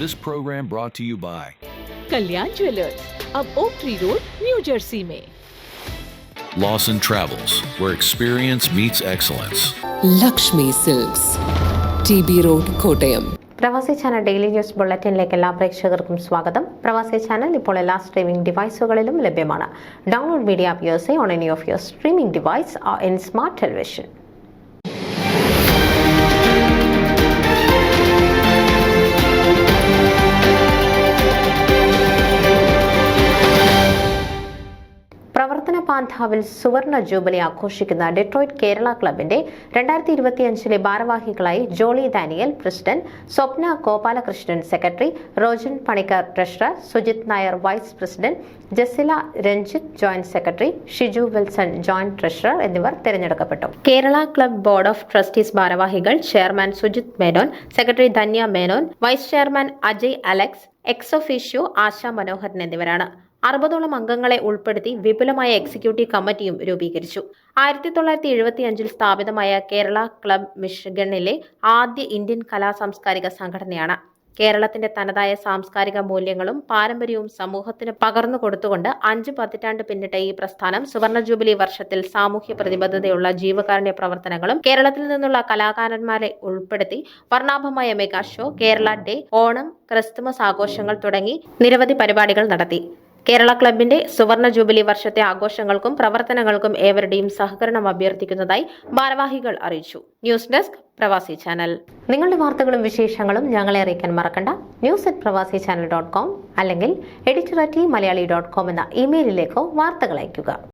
This program brought to you by Kalyan Jewellers, अब Oak Tree Road, New Jersey में। Lawson Travels, where experience meets excellence. Lakshmi Silks, TB road, Kottayam. Pravasi channel daily news ബുള്ളറ്റിനിലേക്ക് എല്ലാ പ്രേക്ഷകർക്കും സ്വാഗതം. പ്രവാസി channel ഇപ്പോൾ എല്ലാ streaming ഡിവൈസുകളിലും ലഭ്യമാണ്. Download media app use on any of your streaming device or in smart television. പ്രവർത്തന പാന്താവിൽ സുവർണ ജൂബിലി ആഘോഷിക്കുന്ന ഡെട്രോയിറ്റ് കേരള ക്ലബിന്റെ 2025 ഭാരവാഹികളായി Jolly Daniel president, Swapna Gopalakrishnan secretary, Rojan Panicker treasurer, Sujith Nair vice president, Jasila Ranjith joint secretary, Shiju Wilson joint treasurer എന്നിവർ തെരഞ്ഞെടുക്കപ്പെട്ടു. Kerala club board of trustees ഭാരവാഹികൾ chairman Sujith Menon, secretary Dhanya Menon, vice chairman Ajay Alex, ex officio Asha Manoharan എന്നിവരാണ്. 60ഓളം അംഗങ്ങളെ ഉൾപ്പെടുത്തി വിപുലമായ എക്സിക്യൂട്ടീവ് കമ്മിറ്റിയും രൂപീകരിച്ചു. 1975 സ്ഥാപിതമായ കേരള ക്ലബ് മിഷിഗണിലെ ആദ്യ ഇന്ത്യൻ കലാ സാംസ്കാരിക സംഘടനയാണ്. കേരളത്തിന്റെ തനതായ സാംസ്കാരിക മൂല്യങ്ങളും പാരമ്പര്യവും സമൂഹത്തിന് പകർന്നു കൊടുത്തുകൊണ്ട് 5 പതിറ്റാണ്ട് പിന്നിട്ട ഈ പ്രസ്ഥാനം സുവർണ ജൂബിലി വർഷത്തിൽ സാമൂഹ്യ പ്രതിബദ്ധതയുള്ള ജീവകാരുണ്യ പ്രവർത്തനങ്ങളും കേരളത്തിൽ നിന്നുള്ള കലാകാരന്മാരെ ഉൾപ്പെടുത്തി വർണ്ണാഭമായ mega show, Kerala day, Onam, Christmas ആഘോഷങ്ങൾ തുടങ്ങി നിരവധി പരിപാടികൾ നടത്തി. കേരള ക്ലബിന്റെ സുവർണ ജൂബിലി വർഷത്തെ ആഘോഷങ്ങൾക്കും പ്രവർത്തനങ്ങൾക്കും ഏവരുടെയും സഹകരണം അഭ്യർത്ഥിക്കുന്നതായി ഭാരവാഹികൾ അറിയിച്ചു. ന്യൂസ് ഡെസ്ക്, പ്രവാസി ചാനൽ. നിങ്ങളുടെ വാർത്തകളും വിശേഷങ്ങളും ഞങ്ങളെ അറിയിക്കാൻ മറക്കണ്ട. news@pravasichannel.com അല്ലെങ്കിൽ editor@maliali.com എന്ന ഇമെയിലിലേക്കോ വാർത്തകൾ അയയ്ക്കുക.